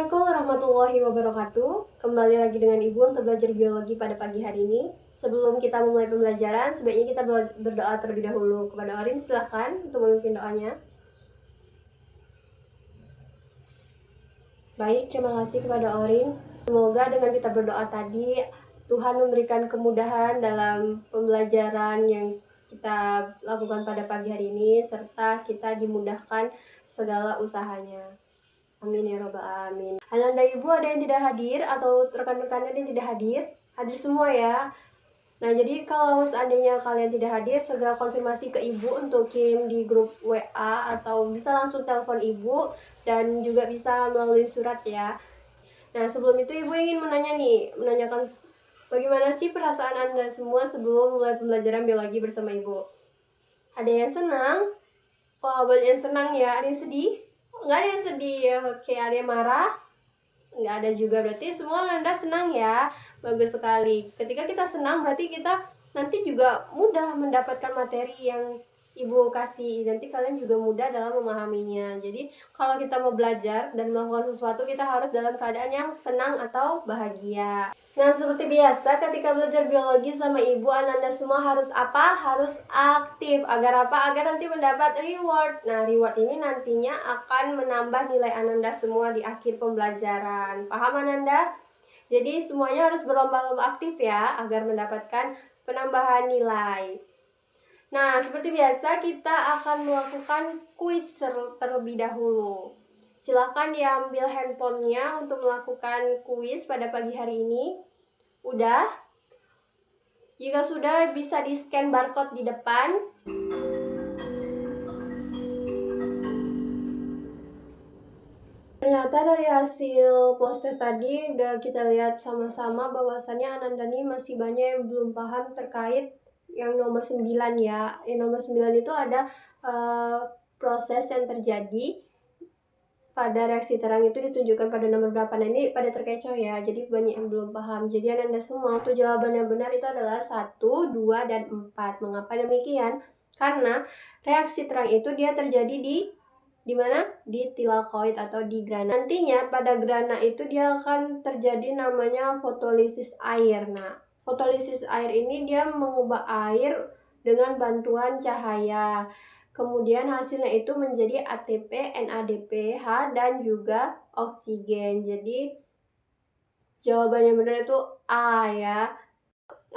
Assalamualaikum warahmatullahi wabarakatuh. Kembali lagi dengan Ibu untuk belajar biologi pada pagi hari ini. Sebelum kita memulai pembelajaran, sebaiknya kita berdoa terlebih dahulu. Kepada Orin, silahkan untuk memimpin doanya. Baik, terima kasih kepada Orin. Semoga dengan kita berdoa tadi, Tuhan memberikan kemudahan dalam pembelajaran yang kita lakukan pada pagi hari ini, serta kita dimudahkan segala usahanya. Amin ya robbal alamin. Ananda Ibu ada yang tidak hadir atau rekan-rekannya yang tidak hadir? Hadir semua ya. Nah, jadi kalau seandainya kalian tidak hadir, segera konfirmasi ke Ibu untuk kirim di grup WA atau bisa langsung telepon Ibu dan juga bisa melalui surat ya. Nah, sebelum itu Ibu ingin menanyakan bagaimana sih perasaan Anda semua sebelum mulai pembelajaran biologi bersama Ibu? Ada yang senang? Oh, banyak yang senang ya. Ada yang sedih? Nggak ada yang sedih ya. Oke, ada yang marah? Nggak ada juga. Berarti semua Anda senang ya. Bagus sekali. Ketika kita senang berarti kita nanti juga mudah mendapatkan materi yang Ibu kasih. Nanti kalian juga mudah dalam memahaminya. Jadi kalau kita mau belajar dan melakukan sesuatu, kita harus dalam keadaan yang senang atau bahagia. Nah, seperti biasa ketika belajar biologi sama Ibu, Ananda semua harus apa? Harus aktif. Agar apa? Agar nanti mendapat reward. Nah, reward ini nantinya akan menambah nilai Ananda semua di akhir pembelajaran. Paham Ananda? Jadi semuanya harus berlomba-lomba aktif ya, agar mendapatkan penambahan nilai. Nah, seperti biasa kita akan melakukan kuis terlebih dahulu. Silakan diambil handphonenya untuk melakukan kuis pada pagi hari ini. Udah? Jika sudah, bisa di-scan barcode di depan. Ternyata dari hasil post-test tadi udah kita lihat sama-sama bahwasannya Ananda nih masih banyak yang belum paham terkait yang nomor 9 ya. Yang nomor 9 itu ada proses yang terjadi pada reaksi terang itu ditunjukkan pada nomor berapa. Nah, ini pada terkecoh ya, jadi banyak yang belum paham. Jadi Ananda semua, untuk jawaban yang benar itu adalah 1, 2, dan 4. Mengapa demikian? Karena reaksi terang itu dia terjadi di mana? Di tilakoid atau di grana. Nantinya pada grana itu dia akan terjadi namanya fotolisis air. Nah, fotolisis air ini dia mengubah air dengan bantuan cahaya. Kemudian hasilnya itu menjadi ATP, NADPH, dan juga oksigen. Jadi jawabannya benar itu A ya.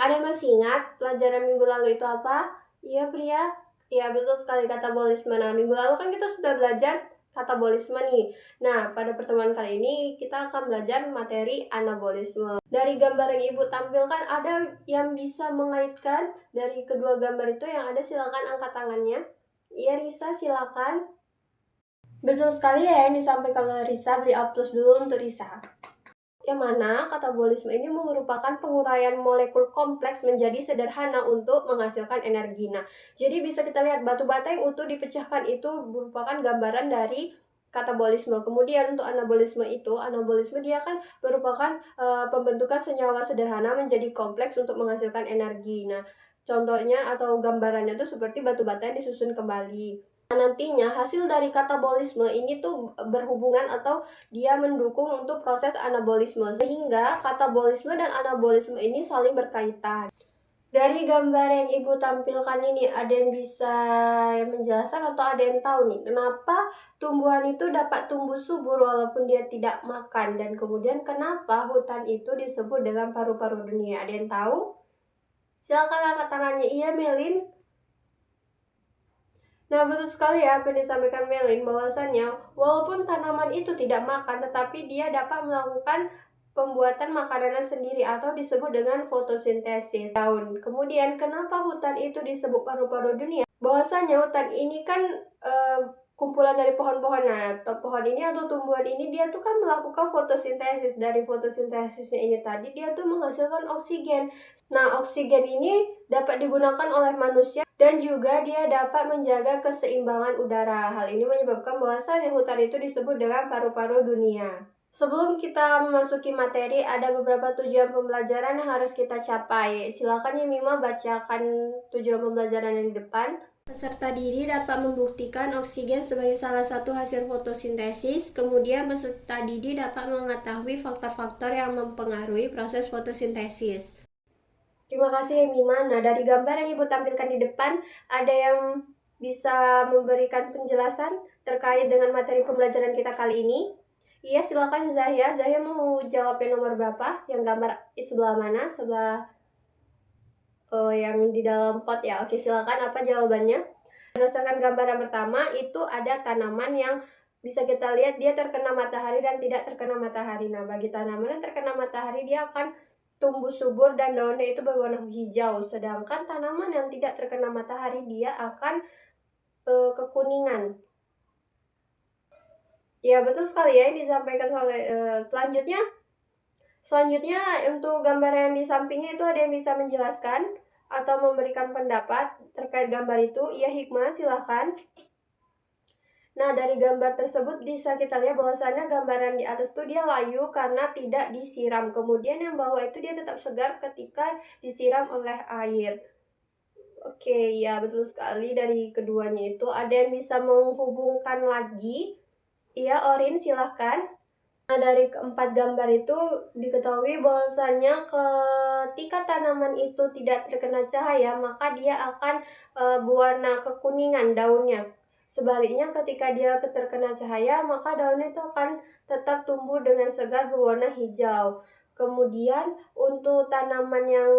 Ada yang masih ingat pelajaran minggu lalu itu apa? Iya Pria? Ya betul sekali, katabolisme. Nah, minggu lalu kan kita sudah belajar katabolisme nih. Nah, pada pertemuan kali ini kita akan belajar materi anabolisme. Dari gambar yang Ibu tampilkan, ada yang bisa mengaitkan dari kedua gambar itu? Yang ada silakan angkat tangannya. Iya Risa, silakan. Betul sekali ya yang disampaikan oleh Risa. Beri aplaus dulu untuk Risa. Yang mana katabolisme ini merupakan penguraian molekul kompleks menjadi sederhana untuk menghasilkan energi. Nah, jadi bisa kita lihat batu bata yang utuh dipecahkan itu merupakan gambaran dari katabolisme. Kemudian untuk anabolisme dia kan merupakan pembentukan senyawa sederhana menjadi kompleks untuk menghasilkan energi. Nah, contohnya atau gambarannya itu seperti batu bata yang disusun kembali. Nantinya hasil dari katabolisme ini tuh berhubungan atau dia mendukung untuk proses anabolisme, sehingga katabolisme dan anabolisme ini saling berkaitan. Dari gambar yang Ibu tampilkan ini, ada yang bisa menjelaskan atau ada yang tahu nih kenapa tumbuhan itu dapat tumbuh subur walaupun dia tidak makan, dan kemudian kenapa hutan itu disebut dengan paru-paru dunia? Ada yang tahu? Silakan angkat tangannya. Iya Melin. Nah, betul sekali ya apa yang disampaikan Melin, bahwasannya walaupun tanaman itu tidak makan, tetapi dia dapat melakukan pembuatan makanannya sendiri atau disebut dengan fotosintesis daun. Kemudian kenapa hutan itu disebut paru-paru dunia? Bahwasannya hutan ini kan kumpulan dari pohon-pohon. Nah, pohon ini atau tumbuhan ini dia tuh kan melakukan fotosintesis. Dari fotosintesisnya ini tadi dia tuh menghasilkan oksigen. Nah, oksigen ini dapat digunakan oleh manusia dan juga dia dapat menjaga keseimbangan udara. Hal ini menyebabkan bahwasannya hutan itu disebut dengan paru-paru dunia. Sebelum kita memasuki materi, ada beberapa tujuan pembelajaran yang harus kita capai. Silakan ya Mima bacakan tujuan pembelajaran yang di depan. Peserta didik dapat membuktikan oksigen sebagai salah satu hasil fotosintesis. Kemudian peserta didik dapat mengetahui faktor-faktor yang mempengaruhi proses fotosintesis. Terima kasih ya Mima. Nah, dari gambar yang Ibu tampilkan di depan, ada yang bisa memberikan penjelasan terkait dengan materi pembelajaran kita kali ini? Iya, silakan Zahya. Zahya mau jawab yang nomor berapa? Yang gambar sebelah mana? Sebelah yang di dalam pot ya. Oke, silakan. Apa jawabannya? Berdasarkan gambar yang pertama, itu ada tanaman yang bisa kita lihat dia terkena matahari dan tidak terkena matahari. Nah, bagi tanaman yang terkena matahari, dia akan tumbuh subur dan daunnya itu berwarna hijau. Sedangkan tanaman yang tidak terkena matahari, dia akan kekuningan. Ya, betul sekali ya yang disampaikan oleh selanjutnya untuk gambar yang di sampingnya itu ada yang bisa menjelaskan atau memberikan pendapat terkait gambar itu. Iya, Hikmah, silahkan. Nah, dari gambar tersebut bisa kita lihat bahwasannya gambaran di atas itu dia layu karena tidak disiram. Kemudian yang bawah itu dia tetap segar ketika disiram oleh air. Oke, ya betul sekali. Dari keduanya itu ada yang bisa menghubungkan lagi. Iya, Orin, silahkan. Nah, dari keempat gambar itu diketahui bahwasanya ketika tanaman itu tidak terkena cahaya, maka dia akan berwarna kekuningan daunnya. Sebaliknya, ketika dia terkena cahaya, maka daunnya itu akan tetap tumbuh dengan segar berwarna hijau. Kemudian, untuk tanaman yang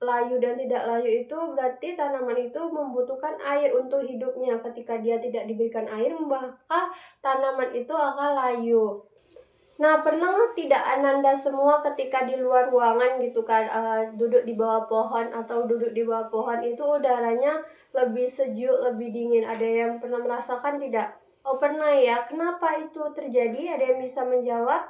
layu dan tidak layu itu berarti tanaman itu membutuhkan air untuk hidupnya. Ketika dia tidak diberikan air, maka tanaman itu akan layu. Nah, pernah tidak Ananda semua ketika di luar ruangan gitu kan, duduk di bawah pohon atau duduk di bawah pohon itu udaranya lebih sejuk, lebih dingin. Ada yang pernah merasakan tidak? Oh, pernah ya. Kenapa itu terjadi? Ada yang bisa menjawab?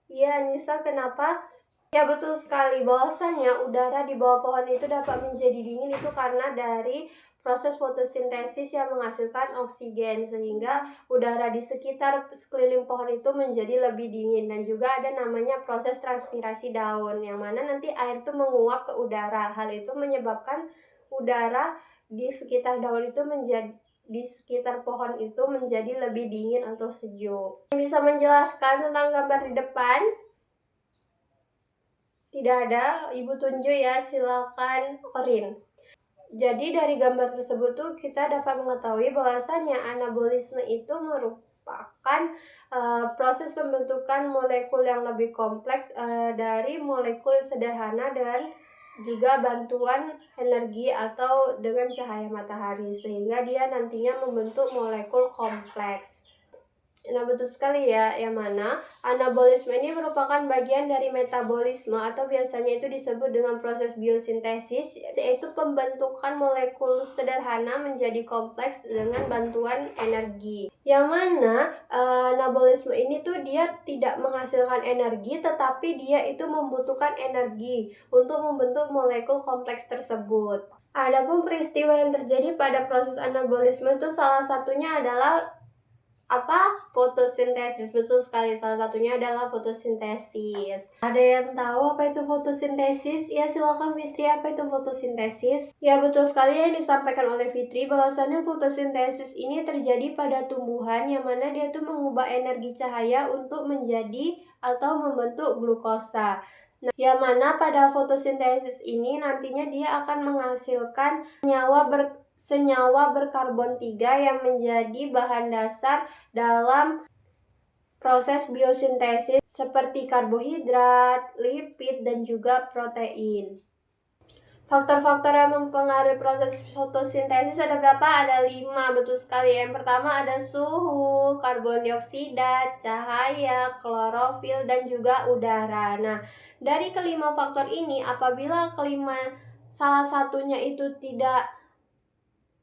Iya, Anissa, kenapa? Ya, betul sekali. Bahwasanya udara di bawah pohon itu dapat menjadi dingin itu karena dari proses fotosintesis yang menghasilkan oksigen, sehingga udara di sekitar sekeliling pohon itu menjadi lebih dingin. Dan juga ada namanya proses transpirasi daun, yang mana nanti air itu menguap ke udara. Hal itu menyebabkan udara di sekitar daun itu di sekitar pohon itu menjadi lebih dingin atau sejuk. Bisa menjelaskan tentang gambar di depan? Tidak ada, Ibu tunjuk ya, silakan Orin. Jadi dari gambar tersebut tuh kita dapat mengetahui bahwasannya anabolisme itu merupakan proses pembentukan molekul yang lebih kompleks dari molekul sederhana dan juga bantuan energi atau dengan cahaya matahari, sehingga dia nantinya membentuk molekul kompleks. Nah, betul sekali ya, yang mana anabolisme ini merupakan bagian dari metabolisme atau biasanya itu disebut dengan proses biosintesis, yaitu pembentukan molekul sederhana menjadi kompleks dengan bantuan energi. Yang mana anabolisme ini tuh dia tidak menghasilkan energi, tetapi dia itu membutuhkan energi untuk membentuk molekul kompleks tersebut. Adapun peristiwa yang terjadi pada proses anabolisme itu salah satunya adalah fotosintesis. Betul sekali, salah satunya adalah fotosintesis. Ada yang tahu apa itu fotosintesis? Ya, silakan Fitri, apa itu fotosintesis? Ya, betul sekali yang disampaikan oleh Fitri, bahwasannya fotosintesis ini terjadi pada tumbuhan yang mana dia itu mengubah energi cahaya untuk menjadi atau membentuk glukosa. Nah, yang mana pada fotosintesis ini nantinya dia akan menghasilkan senyawa berkarbon 3 yang menjadi bahan dasar dalam proses biosintesis seperti karbohidrat, lipid, dan juga protein. Faktor-faktor yang mempengaruhi proses fotosintesis ada berapa? Ada 5, betul sekali. Yang pertama ada suhu, karbon dioksida, cahaya, klorofil, dan juga udara. Nah, dari kelima faktor ini, apabila salah satunya itu tidak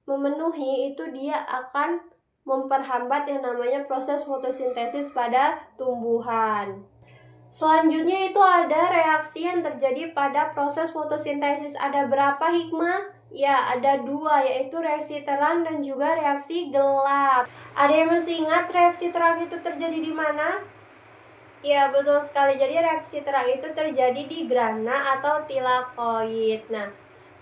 memenuhi, itu dia akan memperhambat yang namanya proses fotosintesis pada tumbuhan. Selanjutnya itu ada reaksi yang terjadi pada proses fotosintesis. Ada berapa, Hikmah? Ya, ada 2, yaitu reaksi terang dan juga reaksi gelap. Ada yang masih ingat reaksi terang itu terjadi di mana? Iya, betul sekali. Jadi reaksi terang itu terjadi di grana atau tilakoid. Nah,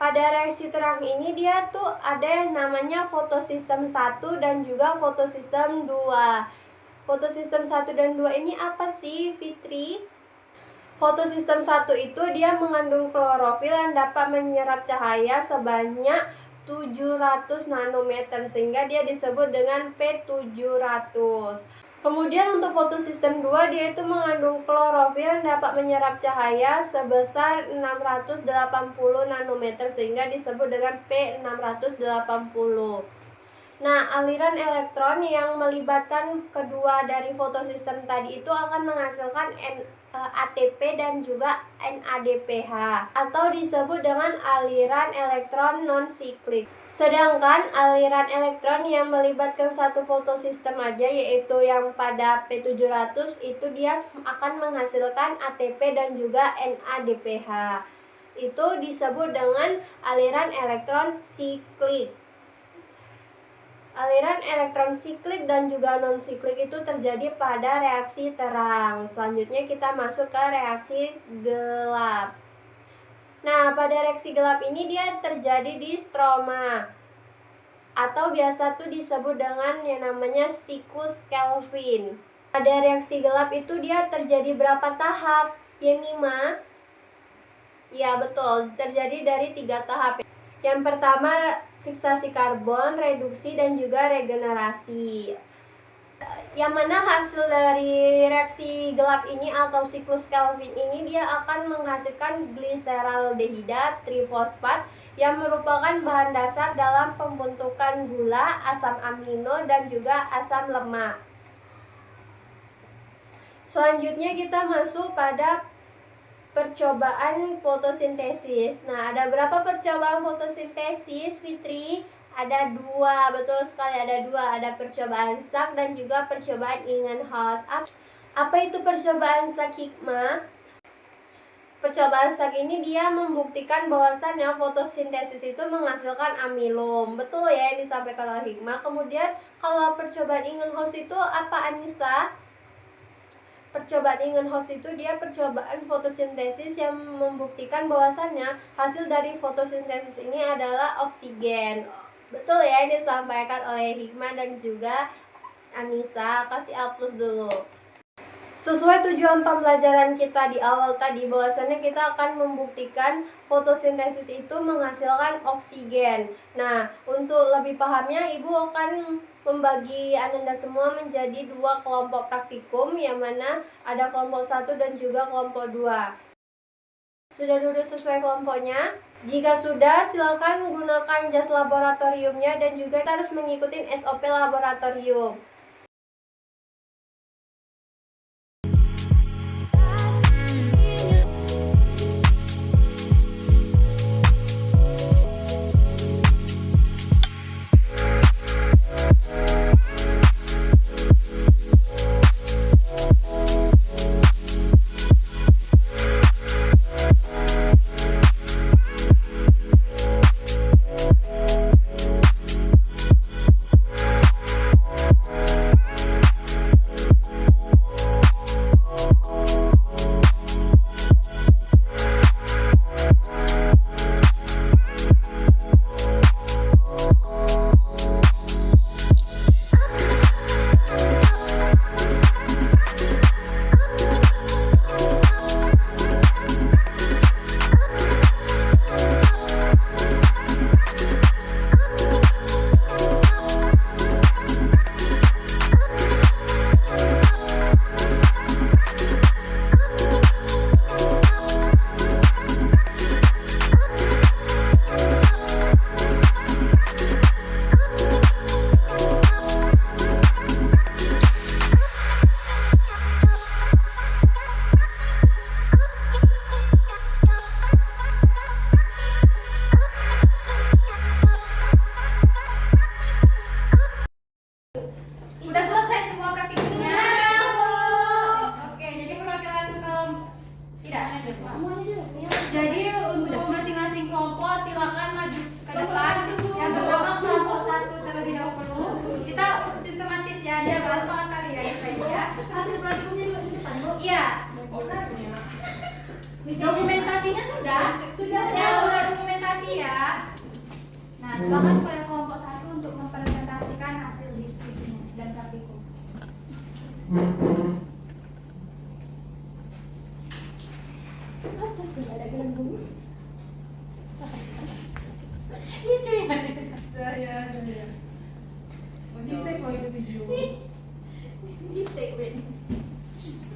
pada reaksi terang ini dia tuh ada yang namanya fotosistem 1 dan juga fotosistem 2. Fotosistem 1 dan 2 ini apa sih, Fitri? Fotosistem 1 itu dia mengandung klorofil yang dapat menyerap cahaya sebanyak 700 nanometer sehingga dia disebut dengan P700. Kemudian untuk fotosistem 2 dia itu mengandung klorofil yang dapat menyerap cahaya sebesar 680 nanometer sehingga disebut dengan P680. Nah, aliran elektron yang melibatkan kedua dari fotosistem tadi itu akan menghasilkan ATP dan juga NADPH atau disebut dengan aliran elektron non-siklik. Sedangkan aliran elektron yang melibatkan satu fotosistem aja yaitu yang pada P700 itu dia akan menghasilkan ATP dan juga NADPH. Itu disebut dengan aliran elektron siklik. Aliran elektron siklik dan juga non-siklik itu terjadi pada reaksi terang. Selanjutnya kita masuk ke reaksi gelap. Nah, pada reaksi gelap ini dia terjadi di stroma atau biasa tuh disebut dengan yang namanya siklus Kelvin. Pada reaksi gelap itu dia terjadi berapa tahap? Yemima? Ya, betul. Terjadi dari 3 tahap. Yang pertama fiksasi karbon, reduksi, dan juga regenerasi. Yang mana hasil dari reaksi gelap ini atau siklus Kelvin ini dia akan menghasilkan gliseraldehida trifosfat yang merupakan bahan dasar dalam pembentukan gula, asam amino, dan juga asam lemak. Selanjutnya kita masuk pada percobaan fotosintesis. Nah, ada berapa percobaan fotosintesis, Fitri? Ada 2, betul sekali ada 2. Ada percobaan Sachs dan juga percobaan Ingenhousz. Apa itu percobaan Sachs, Hikmah? Percobaan Sachs ini dia membuktikan bahwasannya fotosintesis itu menghasilkan amilum. Betul ya yang disampaikan oleh Hikmah. Kemudian kalau percobaan Ingenhousz itu apa, Anissa? Percobaan Ingenhousz itu dia percobaan fotosintesis yang membuktikan bahwasannya hasil dari fotosintesis ini adalah oksigen. Betul ya yang disampaikan oleh Hikmah dan juga Anissa. Kasih A+ dulu. Sesuai tujuan pembelajaran kita di awal tadi bahwasannya kita akan membuktikan fotosintesis itu menghasilkan oksigen. Nah, untuk lebih pahamnya Ibu akan membagi Ananda semua menjadi 2 kelompok praktikum yang mana ada kelompok 1 dan juga kelompok 2. Sudah duduk sesuai kelompoknya? Jika sudah, silakan gunakan jas laboratoriumnya dan juga kita harus mengikuti SOP laboratorium.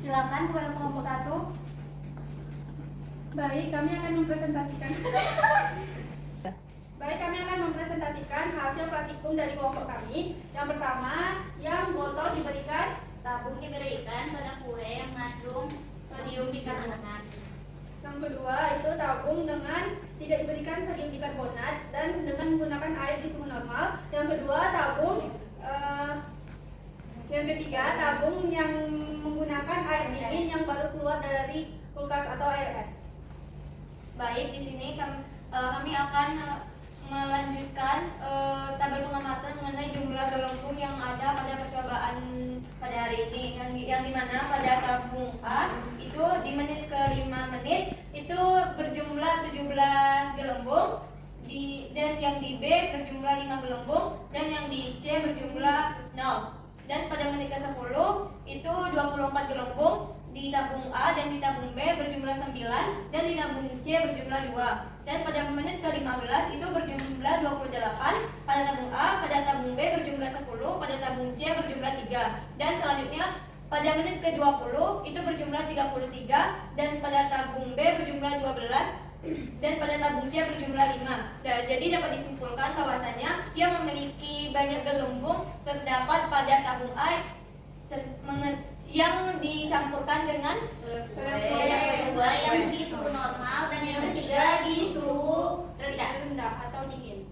Silakan kepada kelompok 1. Baik, kami akan mempresentasikan hasil praktikum dari kelompok kami. Yang pertama, yang botol diberikan Tabung diberikan soda kue yang mengandung sodium bikarbonat. Yang kedua itu tabung dengan tidak diberikan sodium bikarbonat dan dengan menggunakan air di suhu normal. Yang kedua tabung yang ketiga tabung yang menggunakan air dingin yang baru keluar dari kulkas atau air es. Baik, di sini kami akan melanjutkan tabel pengamatan mengenai jumlah gelembung yang ada pada percobaan pada hari ini, yang dimana pada tabung A itu di menit ke 5 menit itu berjumlah 17 gelembung, dan yang di B berjumlah 5 gelembung, dan yang di C berjumlah 0. Dan pada menit ke 10 itu 24 gelembung di tabung A, dan di tabung B berjumlah 9, dan di tabung C berjumlah 2. Dan pada menit ke-15 itu berjumlah 28 pada tabung A, pada tabung B berjumlah 10, pada tabung C berjumlah 3. Dan selanjutnya pada menit ke-20 itu berjumlah 33, dan pada tabung B berjumlah 12, dan pada tabung C berjumlah 5. Nah, jadi dapat disimpulkan bahwasanya yang memiliki banyak gelembung terdapat pada tabung A yang dicampurkan dengan Kedua yang di suhu normal, dan yang ketiga di suhu rendah atau dingin.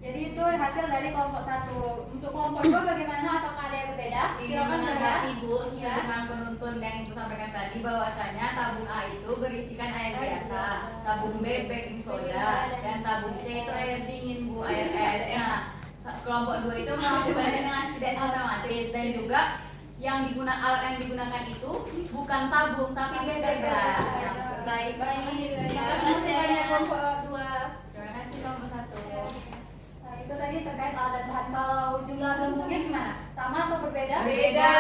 Jadi itu hasil dari kelompok 1. Untuk kelompok 2 bagaimana? Apakah ada yang berbeda? Silakan Bunda. Ibu, sebagaimana penuntun yang Ibu sampaikan tadi bahwasanya tabung A itu berisikan air biasa, tabung B baking soda, dan tabung C itu air dingin Bu, air es. Nah, kelompok 2 itu melakukan dengan tidak sistematis, dan juga alat yang digunakan itu bukan tabung tapi beber gas. baik. Terima kasih banyak kelompok 2. Terima kasih kelompok 1. Nah, itu tadi terkait alat dan bahan. Kalau jumlah gelembungnya gimana? Sama atau berbeda? Beda.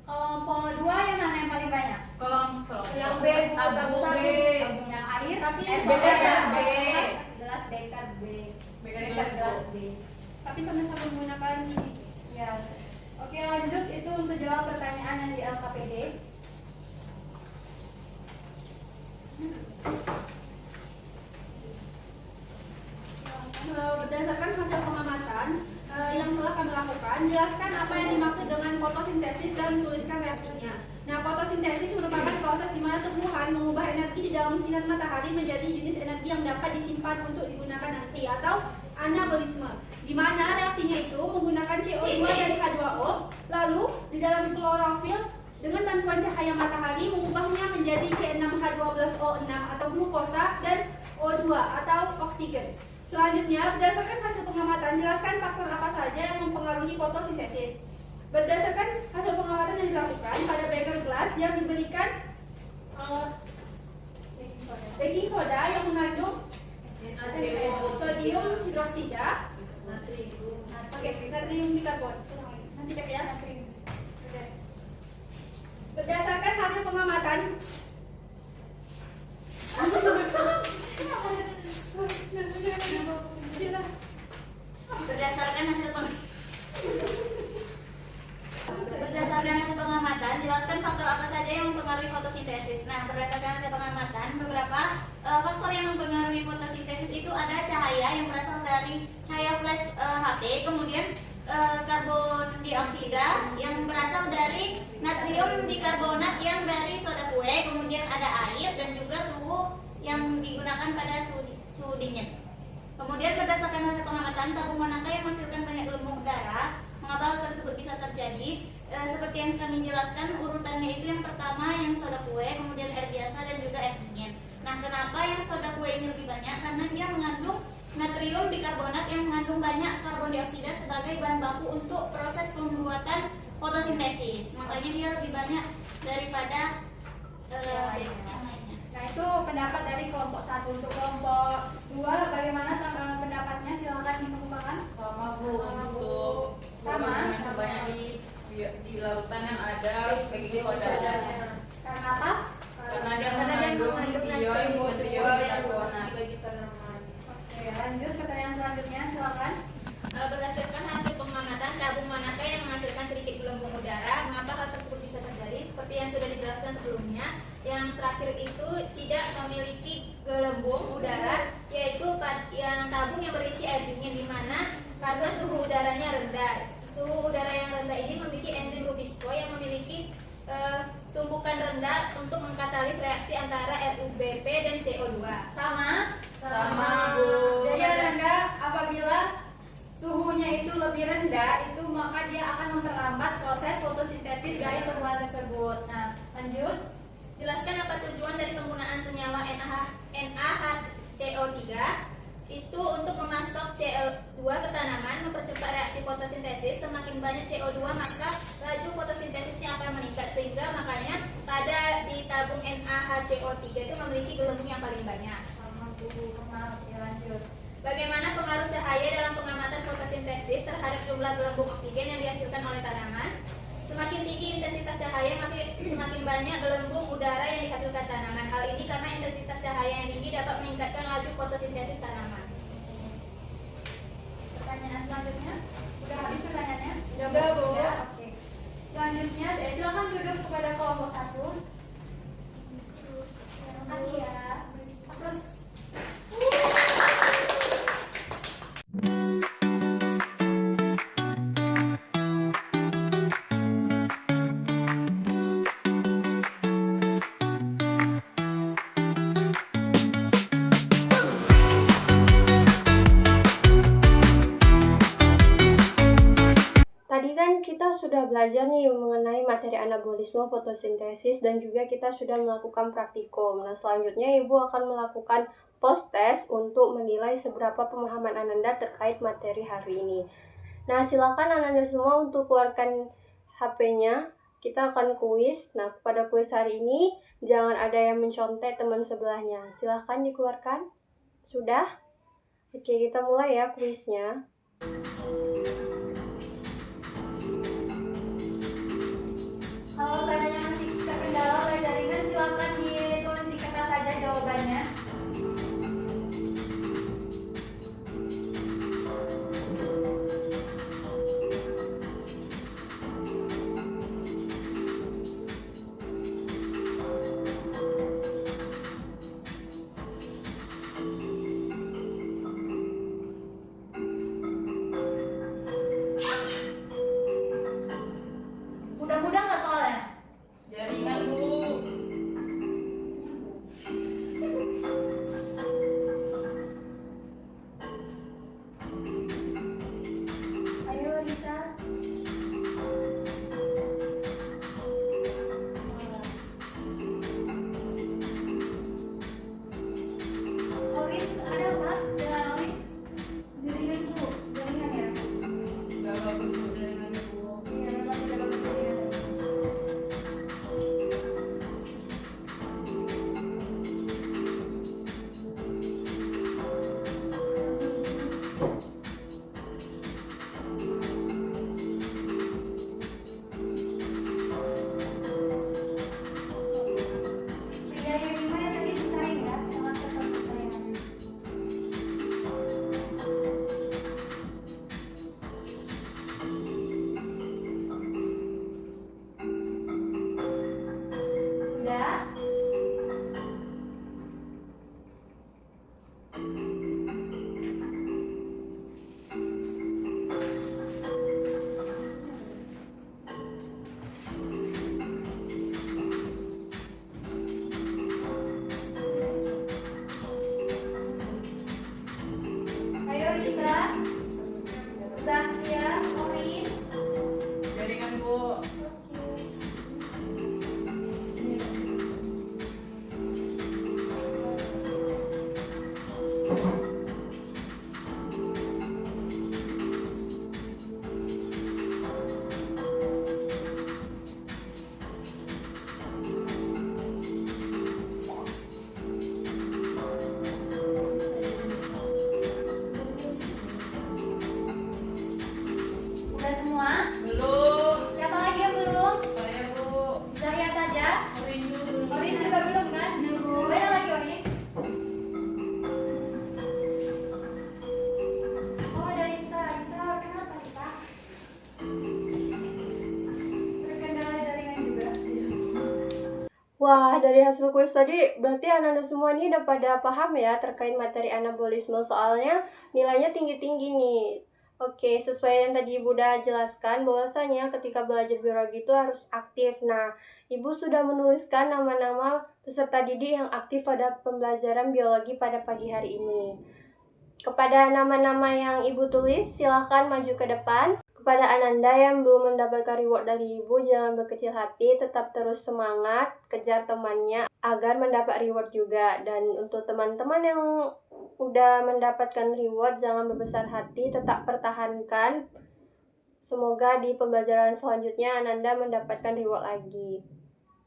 Kelompok 2 yang mana yang paling banyak? Kelompok Yang B, Bu, tabung B. Tabung yang air, Tapi soda gelas B. Gelas beker B. Beker Beker gelas B. Tapi sama-sama menggunakan ini. Ya. Oke, lanjut itu untuk jawab pertanyaan yang di LKPD. Berdasarkan hasil pengamatan yang telah kami lakukan, jelaskan apa yang dimaksud dengan fotosintesis dan tuliskan reaksinya. Nah, fotosintesis merupakan proses di mana tumbuhan mengubah energi di dalam sinar matahari menjadi jenis energi yang dapat disimpan untuk digunakan nanti, atau anabolisme, di mana reaksinya itu menggunakan CO2 dan H2O, lalu di dalam klorofil dengan bantuan cahaya matahari mengubahnya menjadi C6H12O6 atau glukosa dan O2 atau oksigen. Selanjutnya, berdasarkan hasil pengamatan, jelaskan faktor apa saja yang mempengaruhi fotosintesis. Berdasarkan hasil pengamatan yang dilakukan pada beker gelas yang diberikan baking soda yang mengandung sodium hidroksida, natrium bikarbon. Nanti cek ya. Berdasarkan hasil pengamatan Berdasarkan hasil pengamatan, jelaskan faktor apa saja yang mempengaruhi fotosintesis. Nah, berdasarkan hasil pengamatan, beberapa faktor yang mempengaruhi fotosintesis itu ada cahaya yang berasal dari cahaya flash HP, kemudian karbon dioksida yang berasal dari natrium bikarbonat yang dari soda kue, kemudian ada air, dan juga suhu yang digunakan pada suhu dingin. Kemudian berdasarkan hasil pengamatan, tabung manakah yang menghasilkan banyak gelembung udara? Mengapa hal tersebut bisa terjadi? Seperti yang kami jelaskan, urutannya itu yang pertama yang soda kue, kemudian air biasa, dan juga air dingin. Nah, kenapa yang soda kue ini lebih banyak? Karena dia mengandung natrium bikarbonat yang mengandung banyak karbon dioksida sebagai bahan baku untuk proses pembuatan fotosintesis. Makanya dia lebih banyak daripada yang lainnya. Nah, itu pendapat dari kelompok 1. Untuk kelompok 2 bagaimana pendapatnya? Silakan dikemukakan. Sama Bu, untuk Sama. yang banyak di lautan yang ada baking soda. Karena apa? Karena dia mengandung ion bikarbonat. Oke, lanjut pertanyaan selanjutnya, silakan. Berdasarkan hasil pengamatan, tabung gelembung udara, yaitu yang tabung yang berisi air dingin, di mana karena suhu udaranya rendah. Suhu udara yang rendah ini memiliki enzim Rubisco yang memiliki tumpukan rendah untuk mengkatalis reaksi antara RUBP dan CO2. Sama? Sama, Bu. Jadi Ananda, apabila suhunya itu lebih rendah, itu maka dia akan memperlambat proses fotosintesis dari tumbuhan tersebut. Nah, lanjut. Jelaskan apa tujuan dari penggunaan senyawa NaHCO3 itu untuk memasok CO2 ke tanaman, mempercepat reaksi fotosintesis. Semakin banyak CO2 maka laju fotosintesisnya akan meningkat, sehingga makanya pada di tabung NaHCO3 itu memiliki gelembung yang paling banyak. Lanjut. Bagaimana pengaruh cahaya dalam pengamatan fotosintesis terhadap jumlah gelembung oksigen yang dihasilkan oleh tanaman? Semakin tinggi intensitas cahaya, maka semakin banyak gelembung udara yang dihasilkan tanaman. Hal ini karena intensitas cahaya yang tinggi dapat meningkatkan laju fotosintesis tanaman. Pertanyaan selanjutnya, Udah habis pertanyaannya? Udah, Bu. Udah, oke. Selanjutnya, silakan duduk kepada kelompok 1. Terima kasih ya. Terus Tadi kan kita sudah belajar nih mengenai materi anabolisme fotosintesis dan juga kita sudah melakukan praktikum. Nah, selanjutnya Ibu akan melakukan post test untuk menilai seberapa pemahaman Ananda terkait materi hari ini. Nah, silakan Ananda semua untuk keluarkan HP-nya. Kita akan kuis. Nah, pada kuis hari ini jangan ada yang mencontek teman sebelahnya. Silakan dikeluarkan. Sudah? Oke, kita mulai ya kuisnya. kalau seandainya masih terkendala oleh jaringan, silakan ditulis di kertas saja jawabannya. mudah-mudah nggak soalnya? Wah, dari hasil kuis tadi berarti anak-anak semua ini udah pada paham ya terkait materi anabolisme, soalnya nilainya tinggi-tinggi nih. Oke, sesuai yang tadi Ibu udah jelaskan bahwasanya ketika belajar biologi itu harus aktif. Nah, Ibu sudah menuliskan nama-nama peserta didik yang aktif pada pembelajaran biologi pada pagi hari ini. Kepada nama-nama yang Ibu tulis, silahkan maju ke depan. Kepada Ananda yang belum mendapatkan reward dari Ibu, jangan berkecil hati, tetap terus semangat, kejar temannya agar mendapat reward juga. Dan untuk teman-teman yang udah mendapatkan reward, jangan berbesar hati, tetap pertahankan. Semoga di pembelajaran selanjutnya Ananda mendapatkan reward lagi.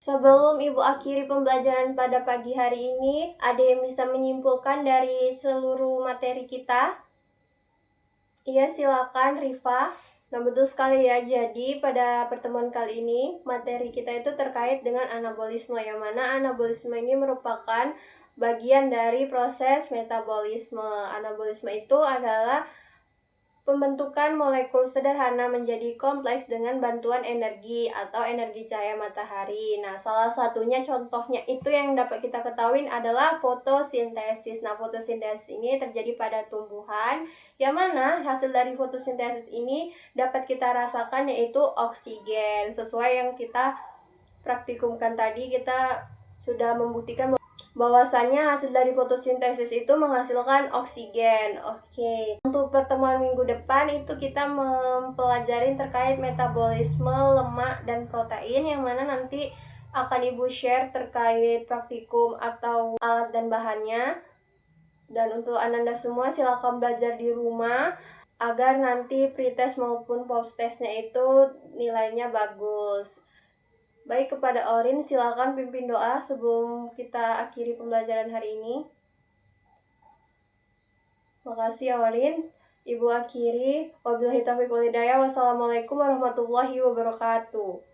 Sebelum Ibu akhiri pembelajaran pada pagi hari ini, ada yang bisa menyimpulkan dari seluruh materi kita? Iya, silakan Rifa. Nah, betul sekali ya. Jadi, pada pertemuan kali ini, materi kita itu terkait dengan anabolisme, yang mana anabolisme ini merupakan bagian dari proses metabolisme. Anabolisme itu adalah pembentukan molekul sederhana menjadi kompleks dengan bantuan energi atau energi cahaya matahari. Nah, salah satunya contohnya itu yang dapat kita ketahui adalah fotosintesis. Nah, fotosintesis ini terjadi pada tumbuhan, yang mana hasil dari fotosintesis ini dapat kita rasakan yaitu oksigen. Sesuai yang kita praktikumkan tadi, kita sudah membuktikan bahwasanya hasil dari fotosintesis itu menghasilkan oksigen. Oke. Untuk pertemuan minggu depan itu kita mempelajari terkait metabolisme lemak dan protein, yang mana nanti akan Ibu share terkait praktikum atau alat dan bahannya. Dan untuk Ananda semua silakan belajar di rumah agar nanti pretest maupun post-testnya itu nilainya bagus. Baik, kepada Orin, silakan pimpin doa sebelum kita akhiri pembelajaran hari ini. Makasih ya Orin. Ibu akhiri. Wabillahi taufiq wal hidayah. Wassalamualaikum warahmatullahi wabarakatuh.